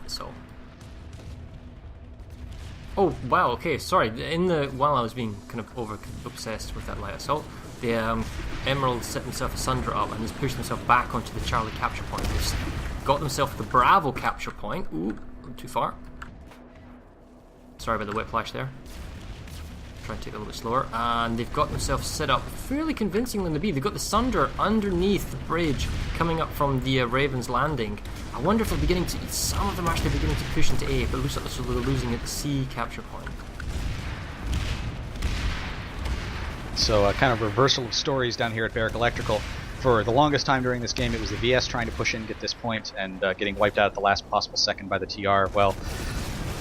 So. Oh wow, okay, sorry. While I was being kind of over obsessed with that light assault, the Emerald set himself asunder up and has pushed himself back onto the Charlie capture point. They've got themselves the Bravo capture point. Ooh, too far. Sorry about the whiplash there. Try and take it a little bit slower. And they've got themselves set up fairly convincingly in the B. They've got the Sunder underneath the bridge coming up from the Raven's Landing. I wonder if they're beginning to... Some of them are actually beginning to push into A, but it looks like they're losing at the C capture point. So kind of reversal of stories down here at Barrack Electrical. For the longest time during this game, it was the VS trying to push in, get this point, and getting wiped out at the last possible second by the TR. Well,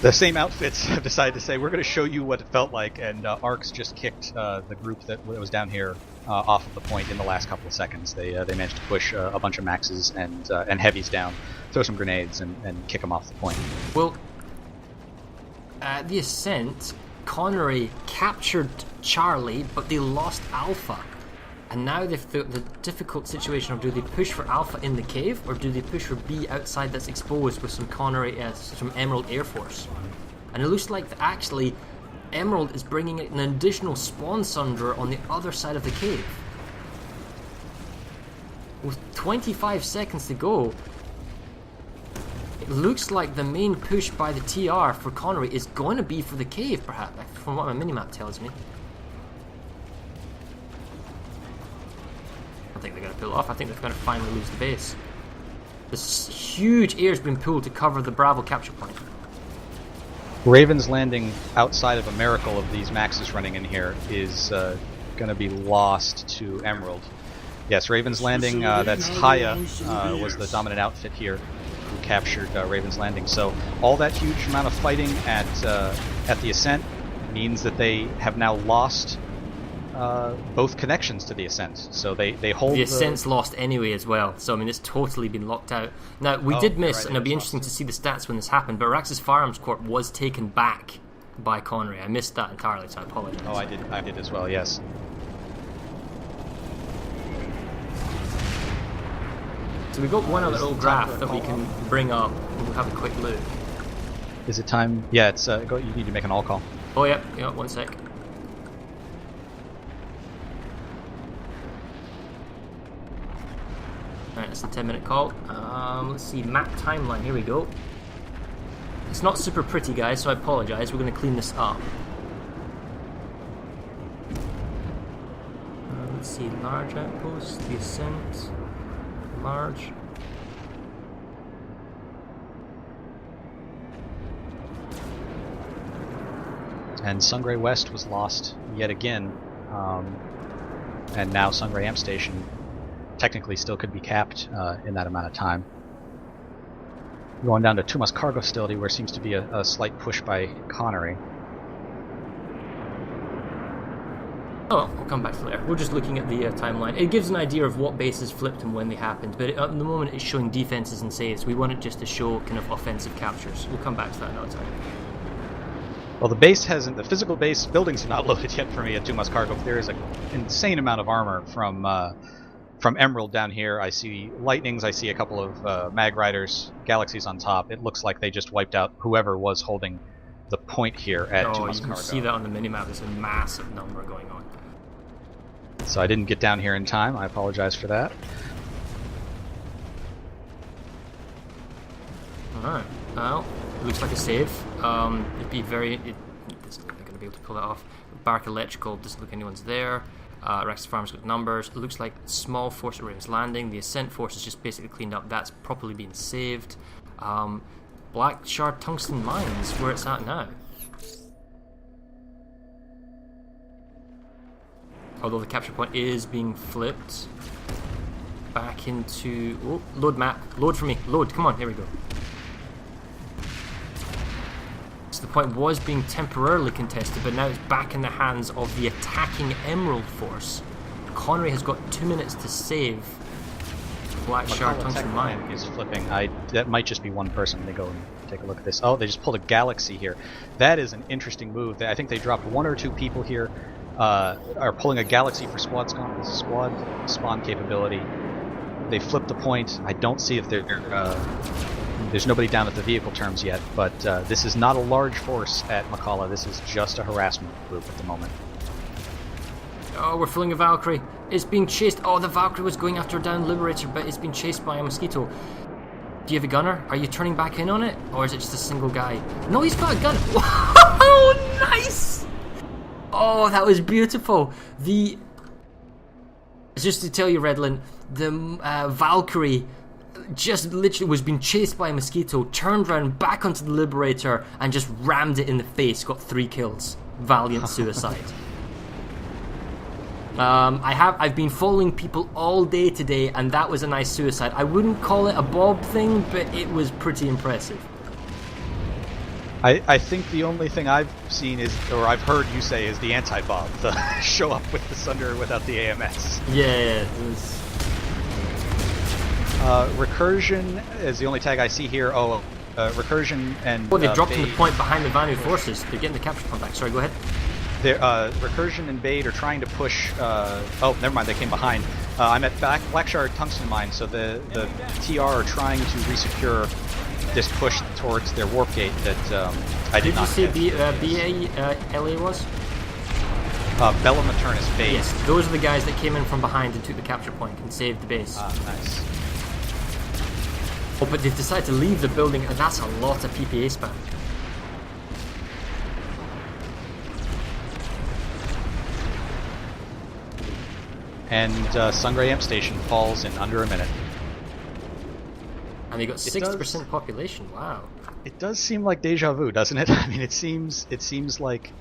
the same outfits have decided to say, we're going to show you what it felt like, and ARCs just kicked the group that was down here off of the point in the last couple of seconds. They managed to push a bunch of Maxes and Heavies down, throw some grenades, and kick them off the point. Well, at the Ascent, Connery captured Charlie, but they lost Alpha. And now they've the difficult situation of, do they push for Alpha in the cave, or do they push for B outside that's exposed with some some Emerald Air Force? And it looks like actually Emerald is bringing an additional spawn sunder on the other side of the cave. With 25 seconds to go, it looks like the main push by the TR for Connery is going to be for the cave, perhaps, from what my minimap tells me. I think they're going to pull off. I think they're going to finally lose the base. This huge air's been pulled to cover the Bravo capture point. Raven's Landing, outside of a miracle of these Maxes running in here, is going to be lost to Emerald. Yes, Raven's Landing, that's Haya, was the dominant outfit here who captured Raven's Landing. So all that huge amount of fighting at the Ascent means that they have now lost both connections to the Ascent, so they hold the Ascent's lost anyway as well, so I mean it's totally been locked out. Now we did miss, right, and it'll be interesting to see the stats when this happened, but Rax's Firearms Corp was taken back by Connery. I missed that entirely, so I apologize. Oh, I did as well, yes. So we've got one other little graph that we can bring up and we'll have a quick look. Is it time? Yeah, it's you need to make an all call. Oh yeah, 1 sec. Alright, it's a 10-minute call. Let's see, map timeline, here we go. It's not super pretty, guys, so I apologize. We're going to clean this up. Let's see, large outpost, the Ascent, large. And Sungray West was lost yet again, and now Sungray Amp Station technically still could be capped in that amount of time. Going down to Tumas Cargo Facility, where seems to be a slight push by Connery. Oh, we'll come back to there. We're just looking at the timeline. It gives an idea of what bases flipped and when they happened, but at the moment it's showing defenses and saves. We want it just to show kind of offensive captures. We'll come back to that another time. Well, the base hasn't, the physical base buildings are not loaded yet for me at Tumas Cargo. There is an insane amount of armor from Emerald down here. I see Lightnings, I see a couple of Mag Riders, Galaxies on top. It looks like they just wiped out whoever was holding the point here at Tumas Cargo. You can see that on the minimap. There's a massive number going on. So I didn't get down here in time. I apologize for that. Alright, well, it looks like a save. It'd be very... This isn't going to be able to pull that off. Barrack Electrical, doesn't look anyone's there. Rex Farm's got numbers. It looks like small force at Raven's Landing. The Ascent force is just basically cleaned up. That's properly been saved. Black Shard Tungsten Mines, where it's at now. Although the capture point is being flipped back into... Oh, load map. Load for me. Load. Come on. Here we go. So the point was being temporarily contested, but now it's back in the hands of the attacking Emerald Force. Connery has got 2 minutes to save Black Shard Tungsten Mine. Is flipping. That might just be one person. Let me go and take a look at this. Oh, they just pulled a Galaxy here. That is an interesting move. I think they dropped 1 or 2 people here. Are pulling a Galaxy for squad spawn capability. they flipped the point. I don't see if there's nobody down at the vehicle terms yet, but this is not a large force at Makala. This is just a harassment group at the moment. Oh, we're filling a Valkyrie. It's being chased. Oh, the Valkyrie was going after a downed Liberator, but it's being chased by a Mosquito. Do you have a gunner? Are you turning back in on it? Or is it just a single guy? No, he's got a gun. Oh, nice! Oh, that was beautiful. Just to tell you, Redlin, the Valkyrie just literally was being chased by a Mosquito, turned around back onto the Liberator, and just rammed it in the face. Got 3 kills. Valiant suicide. I've been following people all day today, and that was a nice suicide. I wouldn't call it a Bob thing, but it was pretty impressive. I think the only thing I've seen is, or I've heard you say, is the anti-Bob, the show up with the Sunder without the AMS. Yeah, it was... Recursion is the only tag I see here. Recursion and... Oh, they've dropped in the point behind the Vanu forces. They're getting the capture point back. Sorry, go ahead. Recursion and Bade are trying to push... oh, never mind, they came behind. I'm at Blackshard Tungsten Mine, so the TR are trying to resecure this push towards their warp gate that I did not get. Did you see BA was? Bella Maternus Bade. Yes, those are the guys that came in from behind and took the capture point and saved the base. Nice. Oh, but they've decided to leave the building, and that's a lot of PPA spam. And Sungray Amp Station falls in under a minute. And they got 60% population. Wow. It does seem like deja vu, doesn't it? I mean, it seems like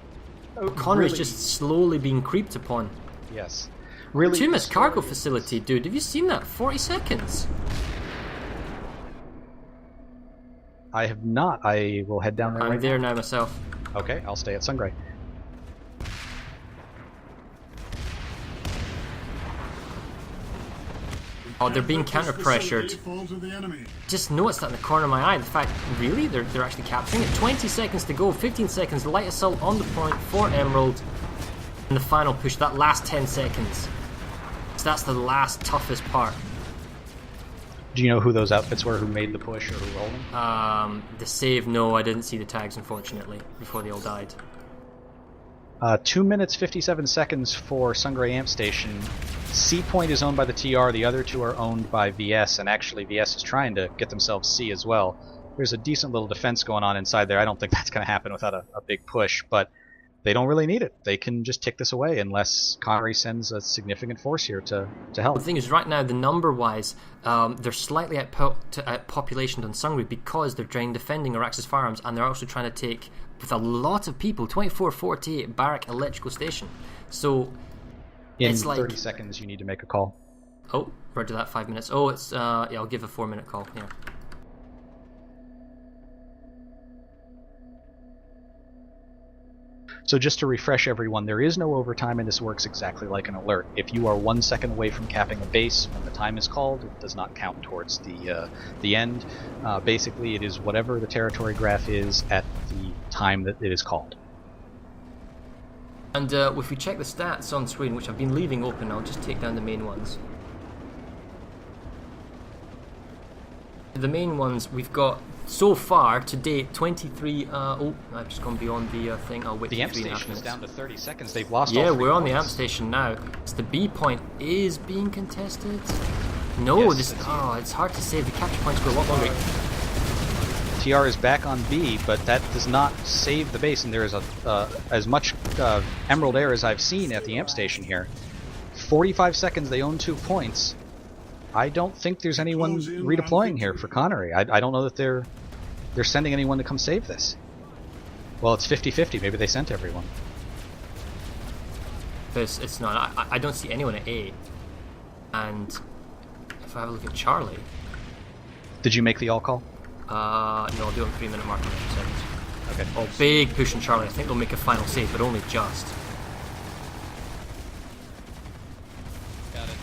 Connery's really just slowly being creeped upon. Yes. Really. Tumas cargo facility, dude. Have you seen that? 40 seconds. I have not. I will head down there. I'm there now myself. Okay, I'll stay at Sungray. Oh, they're being counter-pressured. Just noticed that in the corner of my eye. The fact, really? They're actually capturing it. 20 seconds to go. 15 seconds. Light assault on the point for Emerald. And the final push, that last 10 seconds. So that's the last toughest part. Do you know who those outfits were who made the push or who rolled them? The save, no, I didn't see the tags, unfortunately, before they all died. 2 minutes 57 seconds for Sungray Amp Station. C point is owned by the TR, the other two are owned by VS, and actually VS is trying to get themselves C as well. There's a decent little defense going on inside there. I don't think that's going to happen without a big push, but they don't really need it. They can just tick this away unless Connery sends a significant force here to help. The thing is, right now, the number-wise, they're slightly at population on Sungray because they're trying defending Arax's firearms, and they're also trying to take, with a lot of people, 2448 Barrack Electrical Station. So it's like 30 seconds you need to make a call. Oh, roger that, 5 minutes. Oh, it's yeah, I'll give a 4-minute call here. So just to refresh everyone, there is no overtime, and this works exactly like an alert. If you are 1 second away from capping a base when the time is called, it does not count towards the end. Basically, it is whatever the territory graph is at the time that it is called. And if we check the stats on screen, which I've been leaving open, I'll just take down the main ones. The main ones we've got so far to date 23. Oh, I've just gone beyond the thing. I'll wait. The amp station is down to 30 seconds. They've lost. Yeah, all 3 we're on points. the amp station now. So the B point is being contested. No, yes, it's hard to say. The capture points go a lot longer. TR is back on B, but that does not save the base, and there is as much Emerald Air as I've seen at the amp station here. 45 seconds. They own 2 points. I don't think there's anyone redeploying here for Connery. I don't know that they're sending anyone to come save this. Well, it's 50-50. Maybe they sent everyone. It's not. I don't see anyone at A. And if I have a look at Charlie... Did you make the all call? No, I'll do it on 3-minute mark in 2 seconds. Okay. Oh, big push on Charlie. I think they'll make a final save, but only just. Got it.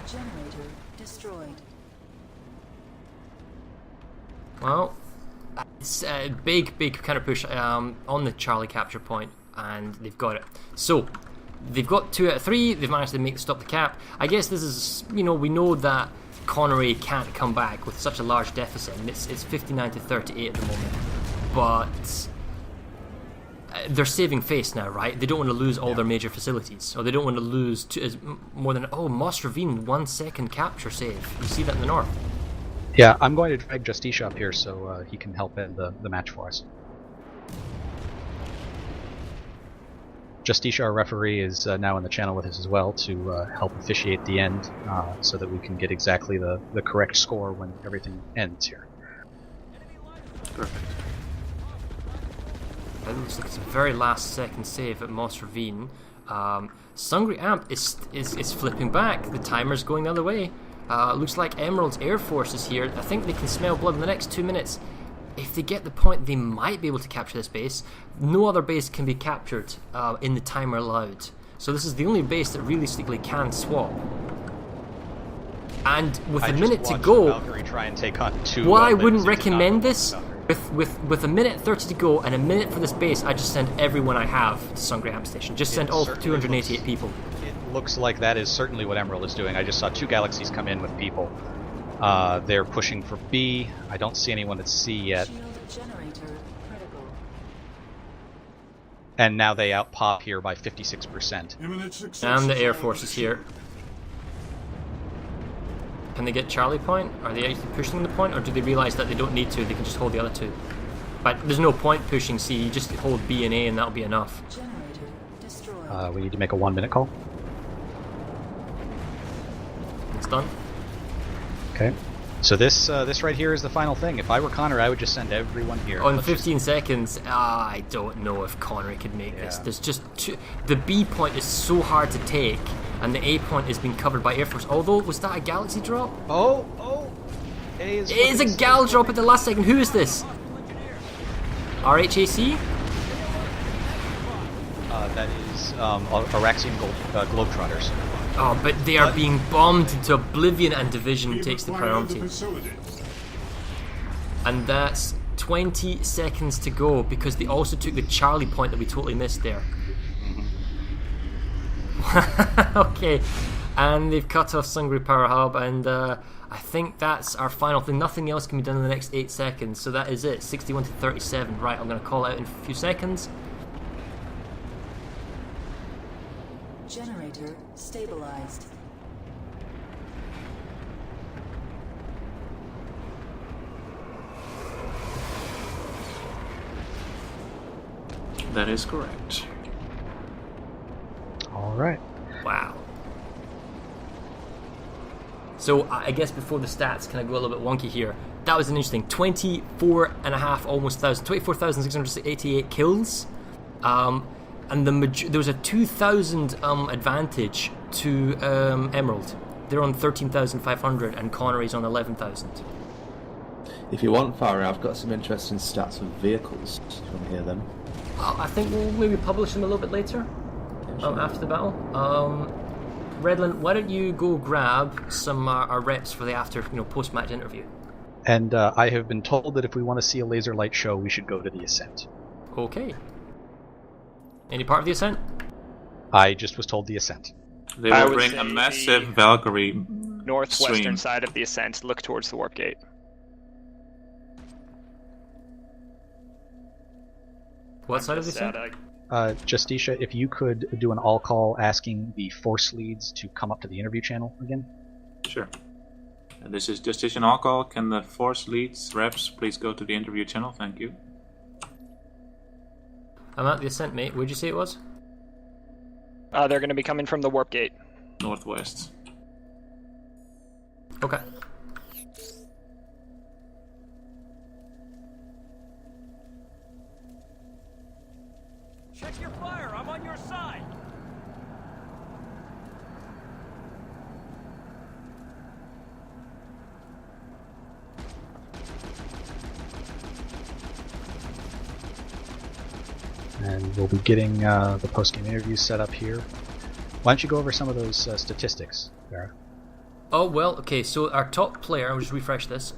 Generator destroyed. Well, it's a big counter push on the Charlie capture point, and they've got it. So, they've got 2 out of 3. They've managed to stop the cap. I guess this is, we know that Connery can't come back with such a large deficit, and it's 59 to 38 at the moment. But they're saving face now, right? They don't want to lose all their major facilities, or they don't want to lose more than Moss Ravine 1 second capture save. You see that in the north. Yeah, I'm going to drag Justicia up here so he can help end the match for us. Justicia, our referee, is now in the channel with us as well to help officiate the end, so that we can get exactly the correct score when everything ends here. Perfect. It looks like it's a very last second save at Moss Ravine. Sungry Amp is flipping back. The timer's going the other way. Looks like Emerald's Air Force is here. I think they can smell blood in the next 2 minutes. If they get the point, they might be able to capture this base. No other base can be captured in the timer allowed. So this is the only base that realistically can swap. And with a minute to go, Valkyrie try and take on 2. I wouldn't recommend this. With a minute 30 to go and a minute for this base, I just send everyone I have to Sungry Amp Station. Just send all 288 people. It looks like that is certainly what Emerald is doing. I just saw 2 galaxies come in with people. They're pushing for B. I don't see anyone at C yet. Shield generator critical. And now they outpop here by 56%. And the Air Force is here. Can they get Charlie Point? Are they actually pushing the point, or do they realise that they don't need to? They can just hold the other 2. But there's no point pushing C. You just hold B and A, and that'll be enough. Generator destroyed. We need to make a 1-minute call. It's done. Okay. So this right here is the final thing. If I were Connor, I would just send everyone here. On 15 seconds, I don't know if Connery could make this. There's just the B point is so hard to take, and the A point is being covered by Air Force. Although, was that a Galaxy drop? Oh! A It is a Gal drop at the last second. Who is this? RHAC? That is Araxian Globetrotters. Oh, but they are being bombed into oblivion, and Division takes the priority. And that's 20 seconds to go, because they also took the Charlie point that we totally missed there. Okay, and they've cut off Sungry Power Hub, and I think that's our final thing. Nothing else can be done in the next 8 seconds, so that is it. 61 to 37. Right, I'm going to call out in a few seconds. Generator stabilized. That is correct. All right. Wow. So I guess before the stats kind of go a little bit wonky here, that was an interesting 24,688 kills. And there was a 2,000 advantage to Emerald. They're on 13,500 and Connery's on 11,000. If you want, Farah, I've got some interesting stats of vehicles. Do you want to hear them? I think we'll maybe publish them a little bit later, after the battle. Redland, why don't you go grab some our reps for the post-match interview? And I have been told that if we want to see a laser light show, we should go to the Ascent. Okay. Any part of the Ascent? I just was told the Ascent. They I will would bring say a massive Valkyrie northwestern stream. side of the Ascent. Look towards the warp gate. What side of the Ascent? Justicia, if you could do an all-call asking the Force leads to come up to the interview channel again. Sure. This is Justicia on call. Can the Force leads reps please go to the interview channel? Thank you. I'm at the Ascent, mate. Where'd you say it was? They're going to be coming from the warp gate. Northwest. Okay. Check your fire, I'm on your side! And we'll be getting the post-game interviews set up here. Why don't you go over some of those statistics, Farah? Oh, well, okay, so our top player, I'll just refresh this.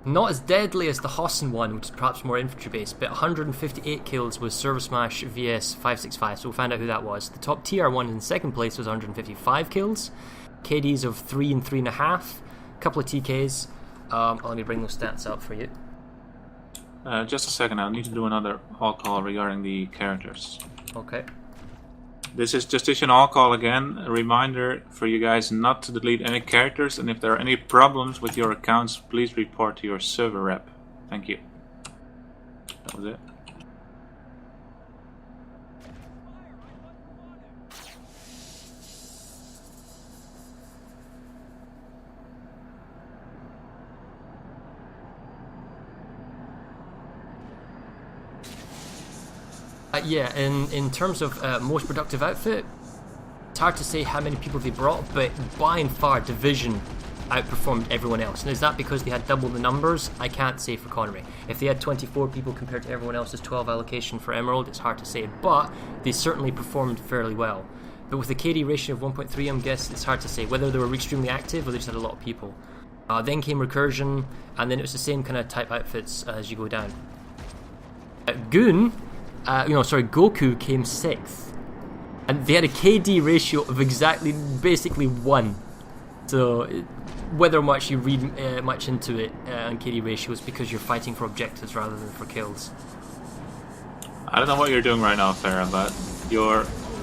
Not as deadly as the Hossen one, which is perhaps more infantry based, but 158 kills was Service-Mash VS 565, so we'll find out who that was. The top TR one in second place was 155 kills, KDs of 3 and 3.5, a couple of TKs. Let me bring those stats up for you. Just a second, I need to do another all call regarding the characters. Okay. This is Justician all call again. A reminder for you guys not to delete any characters, and if there are any problems with your accounts, please report to your server rep. Thank you. That was it. Yeah, in terms of most productive outfit, it's hard to say how many people they brought, but by and far Division outperformed everyone else. And is that because they had double the numbers? I can't say for Connery. If they had 24 people compared to everyone else's 12 allocation for Emerald, it's hard to say, but they certainly performed fairly well. But with a KD ratio of 1.3, I'm guessing it's hard to say whether they were extremely active or they just had a lot of people. Then came Recursion, and then it was the same kind of type outfits as you go down. Goku came 6th, and they had a KD ratio of basically 1. So whether much you read much into it on KD ratios, because you're fighting for objectives rather than for kills. I don't know what you're doing right now, Farah, but your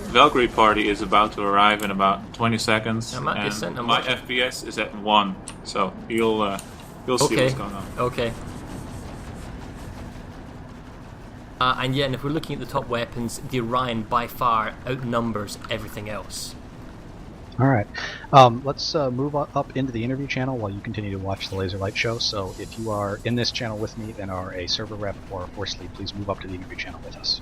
Valkyrie party is about to arrive in about 20 seconds, and my FPS is at 1, so you'll see what's going on. Okay. And if we're looking at the top weapons, the Orion by far outnumbers everything else. Alright, let's move up into the interview channel while you continue to watch the Laser Light Show. So if you are in this channel with me and are a server rep or a force lead, please move up to the interview channel with us.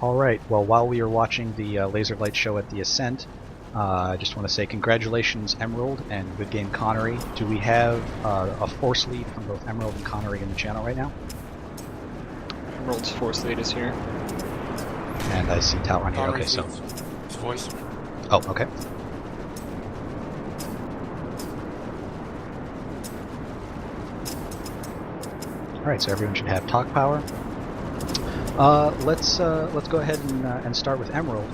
Alright, well, while we are watching the Laser Light Show at the Ascent, I just want to say congratulations, Emerald, and good game, Connery. Do we have a force lead from both Emerald and Connery in the channel right now? Emerald's force lead is here. And I see Talron here. Okay, so His voice. oh, okay. All right, so everyone should have talk power. Let's go ahead and start with Emerald.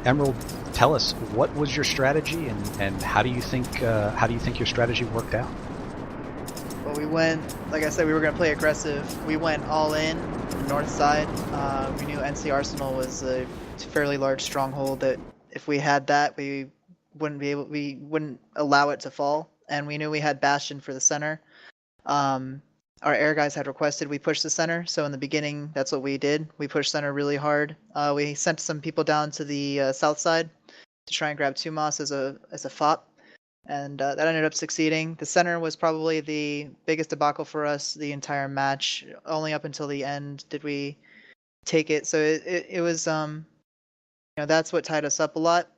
Emerald, tell us, what was your strategy, and how do you think your strategy worked out? Well, we went, like I said, we were going to play aggressive. We went all in, north side. We knew NC Arsenal was a fairly large stronghold that if we had that, we wouldn't allow it to fall. And we knew we had Bastion for the center. Our air guys had requested we push the center, so in the beginning, that's what we did. We pushed center really hard. We sent some people down to the south side to try and grab Tumos as a FOP, and that ended up succeeding. The center was probably the biggest debacle for us the entire match. Only up until the end did we take it, so it was that's what tied us up a lot.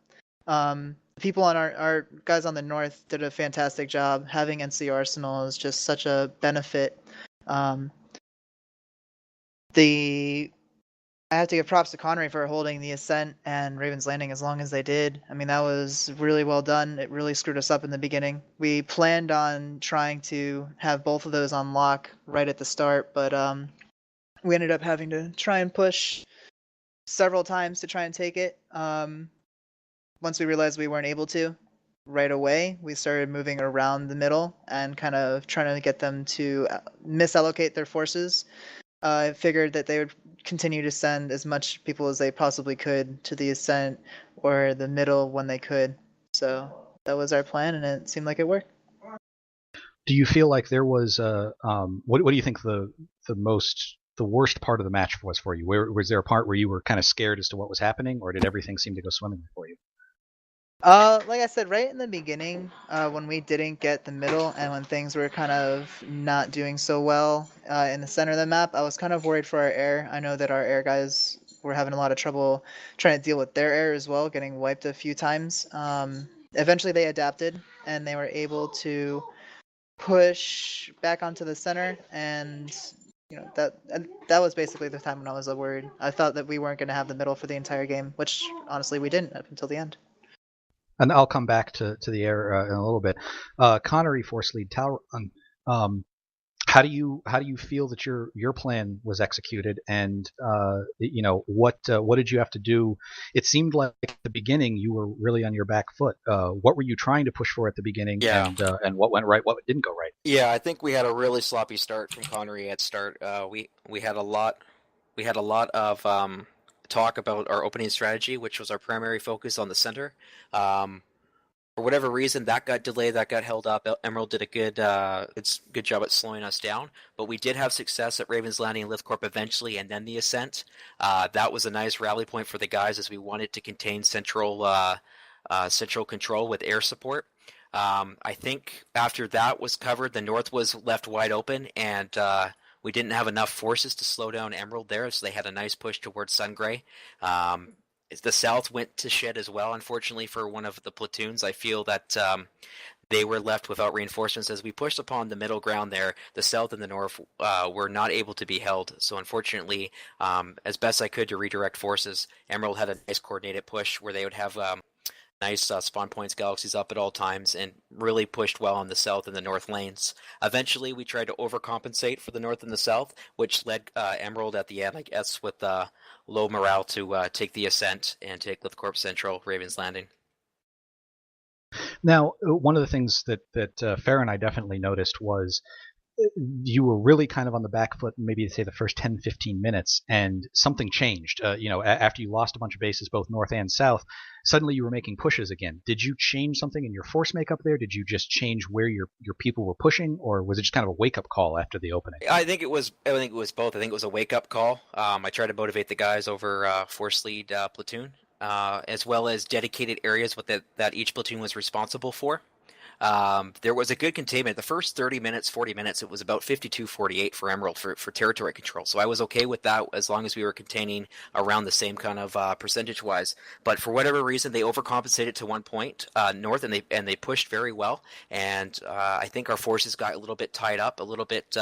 People on our guys on the north did a fantastic job. Having NC Arsenal is just such a benefit. I have to give props to Connery for holding the Ascent and Raven's Landing as long as they did. I mean, that was really well done. It really screwed us up in the beginning. We planned on trying to have both of those on lock right at the start, but we ended up having to try and push several times to try and take it. Once we realized we weren't able to right away, we started moving around the middle and kind of trying to get them to misallocate their forces. I figured that they would continue to send as much people as they possibly could to the Ascent or the middle when they could. So that was our plan, and it seemed like it worked. Do you feel like there was what do you think the worst part of the match was for you? Was there a part where you were kind of scared as to what was happening, or did everything seem to go swimmingly for you? Like I said, right in the beginning, when we didn't get the middle and when things were kind of not doing so well in the center of the map, I was kind of worried for our air. I know that our air guys were having a lot of trouble trying to deal with their air as well, getting wiped a few times. Eventually they adapted and they were able to push back onto the center, and that was basically the time when I was worried. I thought that we weren't going to have the middle for the entire game, which honestly we didn't up until the end. And I'll come back to the air in a little bit. Connery, Force Lead Talron. How do you feel that your plan was executed, and what did you have to do? It seemed like at the beginning you were really on your back foot. What were you trying to push for at the beginning, and what went right, what didn't go right? Yeah, I think we had a really sloppy start from Connery at start. We had a lot of talk about our opening strategy, which was our primary focus on the center. For whatever reason, that got delayed, that got held up. Emerald did a good job at slowing us down, but we did have success at Raven's Landing and Lithcorp eventually, and then the ascent. That was a nice rally point for the guys as we wanted to contain central control with air support. I think after that was covered, the north was left wide open, and we didn't have enough forces to slow down Emerald there, so they had a nice push towards Sungray. The south went to shit as well, unfortunately, for one of the platoons. I feel that they were left without reinforcements. As we pushed upon the middle ground there, the south and the north were not able to be held. So unfortunately, as best I could to redirect forces, Emerald had a nice coordinated push where they would have nice spawn points, galaxies up at all times, and really pushed well on the south and the north lanes. Eventually, we tried to overcompensate for the north and the south, which led Emerald at the end, I guess, with low morale to take the ascent and take Lithcorp Central, Raven's Landing. Now, one of the things that Farah and I definitely noticed was you were really kind of on the back foot, maybe say the first 10, 15 minutes, and something changed. After you lost a bunch of bases, both north and south, suddenly you were making pushes again. Did you change something in your force makeup there? Did you just change where your people were pushing, or was it just kind of a wake-up call after the opening? I think it was both. I think it was a wake-up call. I tried to motivate the guys over force lead platoon, as well as dedicated areas that each platoon was responsible for. There was a good containment. The first 30 minutes, 40 minutes, it was about 52-48 for Emerald for territory control. So I was okay with that as long as we were containing around the same kind of percentage-wise. But for whatever reason, they overcompensated to one point north, and they pushed very well. And I think our forces got a little bit tied up, a little bit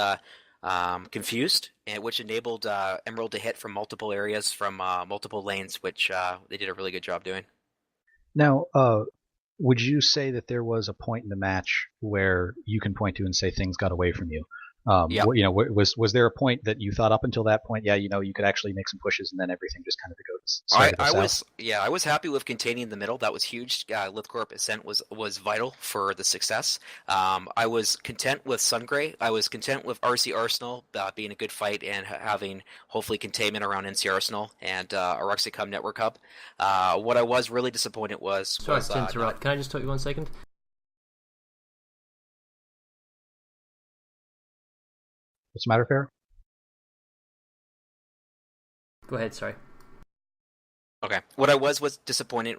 confused, which enabled Emerald to hit from multiple areas, from multiple lanes, which they did a really good job doing. Now, would you say that there was a point in the match where you can point to and say things got away from you? Yeah. Was there a point that you thought up until that point, you could actually make some pushes, and then everything just kind of goes? I was happy with containing the middle. That was huge. Lithcorp Ascent was vital for the success. I was content with Sungray. I was content with RC Arsenal being a good fight and having hopefully containment around NC Arsenal and Aruxic Hub Network Hub. What I was really disappointed was. Sorry to interrupt. Can I just talk you 1 second? What's the matter, Farah? Go ahead, sorry. Okay. What I was disappointed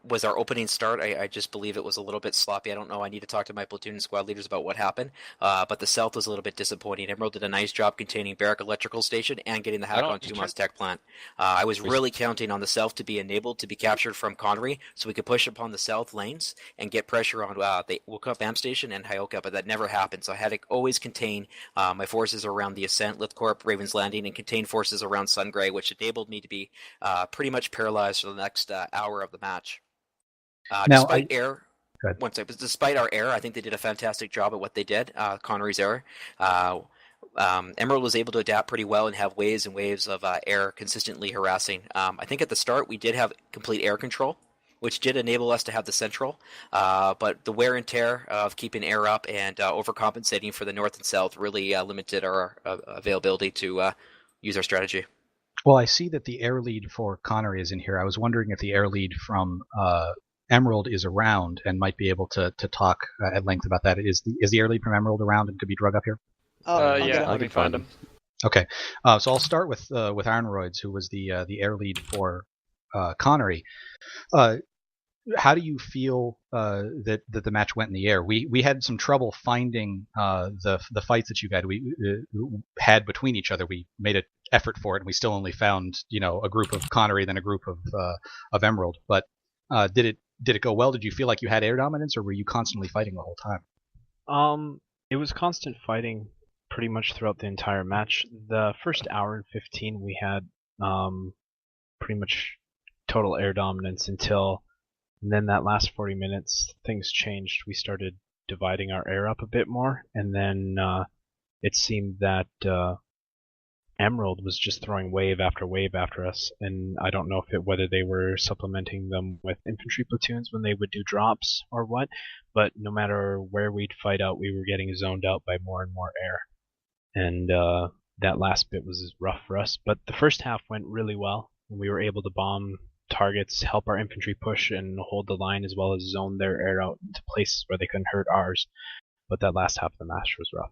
was our opening start. I just believe it was a little bit sloppy. I don't know. I need to talk to my platoon and squad leaders about what happened. But the south was a little bit disappointing. Emerald did a nice job containing Barrack Electrical Station and getting the hack on Tumas Tech Plant. I was really counting on the south to be enabled to be captured from Connery so we could push upon the south lanes and get pressure on the Wokup Am Station and Hyoka, but that never happened. So I had to always contain my forces around the Ascent, Lithcorp, Raven's Landing, and contain forces around Sungray, which enabled me to be pretty much paralyzed for the next hour of the match. Despite our error, I think they did a fantastic job at what they did. Connery's error. Emerald was able to adapt pretty well and have waves and waves of air consistently harassing. I think at the start we did have complete air control, which did enable us to have the central, but the wear and tear of keeping air up and overcompensating for the north and south really limited our availability to use our strategy. Well, I see that the air lead for Connery is in here. I was wondering if the air lead from Emerald is around and might be able to talk at length about that. Is the air lead from Emerald around and could be drug up here? Let me find him. Okay, so I'll start with Ironroids, who was the air lead for Connery. How do you feel that the match went in the air? We had some trouble finding the fights that you had between each other. We made an effort for it, and we still only found a group of Connery, then a group of Emerald. But did it go well? Did you feel like you had air dominance, or were you constantly fighting the whole time? It was constant fighting pretty much throughout the entire match. The first hour and 15 we had pretty much total air dominance until And then that last 40 minutes, things changed. We started dividing our air up a bit more, and then it seemed that Emerald was just throwing wave after us, and I don't know whether they were supplementing them with infantry platoons when they would do drops or what, but no matter where we'd fight out, we were getting zoned out by more and more air. And that last bit was rough for us, but the first half went really well. We were able to bomb targets, help our infantry push and hold the line, as well as zone their air out into places where they couldn't hurt ours. But that last half of the match was rough.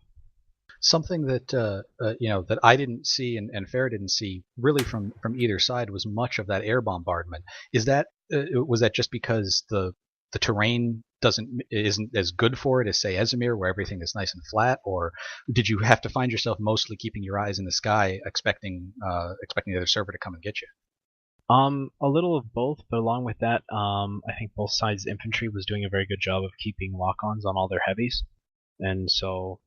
Something that that I didn't see and Fair didn't see really from either side was much of that air bombardment. Was that just because the terrain isn't as good for it as say Ezimir, where everything is nice and flat, or did you have to find yourself mostly keeping your eyes in the sky, expecting the other server to come and get you? A little of both, but along with that, I think both sides' infantry was doing a very good job of keeping lock-ons on all their heavies, and so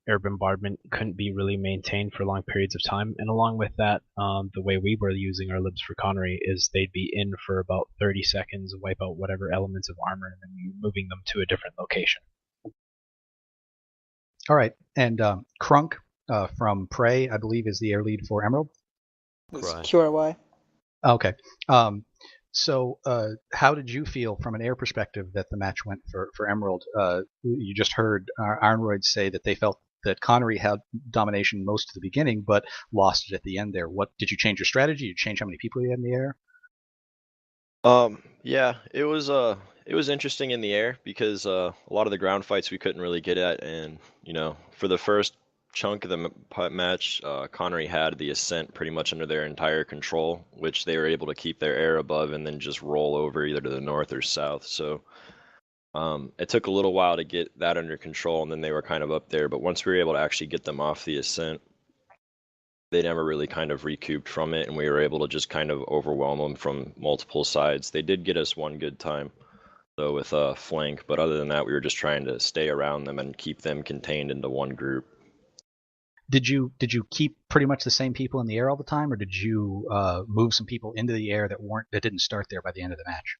air bombardment couldn't be really maintained for long periods of time. And along with that, the way we were using our libs for Connery is they'd be in for about 30 seconds, wipe out whatever elements of armor, and then moving them to a different location. All right, and Krunk from Prey, I believe, is the air lead for Emerald. It's QRY. Okay. So how did you feel from an air perspective that the match went for Emerald? You just heard Ironroyd say that they felt that Connery had domination most of the beginning, but lost it at the end there. What did you change your strategy? Did you change how many people you had in the air? Yeah, it was interesting in the air because a lot of the ground fights we couldn't really get at, and for the first chunk of the match, Connery had the ascent pretty much under their entire control, which they were able to keep their air above and then just roll over either to the north or south. So it took a little while to get that under control, and then they were kind of up there. But once we were able to actually get them off the ascent, they never really kind of recouped from it, and we were able to just kind of overwhelm them from multiple sides. They did get us one good time, though, with a flank, but other than that, we were just trying to stay around them and keep them contained into one group. Did you keep pretty much the same people in the air all the time, or did you move some people into the air that didn't start there by the end of the match?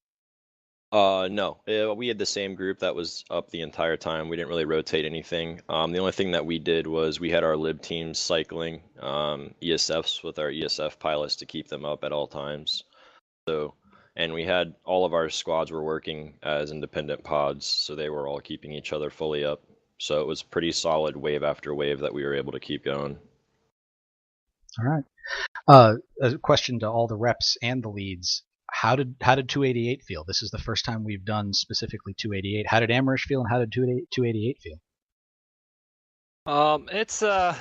No, we had the same group that was up the entire time. We didn't really rotate anything. The only thing that we did was we had our lib teams cycling ESFs with our ESF pilots to keep them up at all times. So, and we had all of our squads were working as independent pods, so they were all keeping each other fully up. So it was pretty solid wave after wave that we were able to keep going. All right. A question to all the reps and the leads. How did 288 feel? This is the first time we've done specifically 288. How did Amherst feel, and how did 288 feel? It's a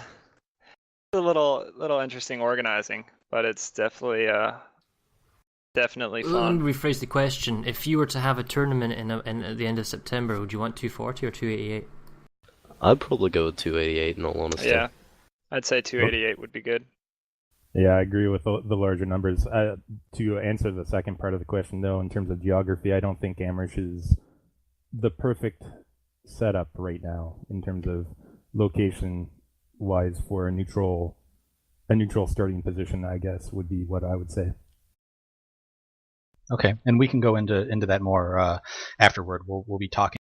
little interesting organizing, but it's definitely fun. Let me rephrase the question. If you were to have a tournament in at the end of September, would you want 240 or 288? I'd probably go with 288 in all honesty. Yeah, I'd say 288 would be good. Yeah, I agree with the larger numbers. To answer the second part of the question, though, in terms of geography, I don't think Amherst is the perfect setup right now in terms of location-wise for a neutral starting position, I guess, would be what I would say. Okay, and we can go into that more afterward. We'll be talking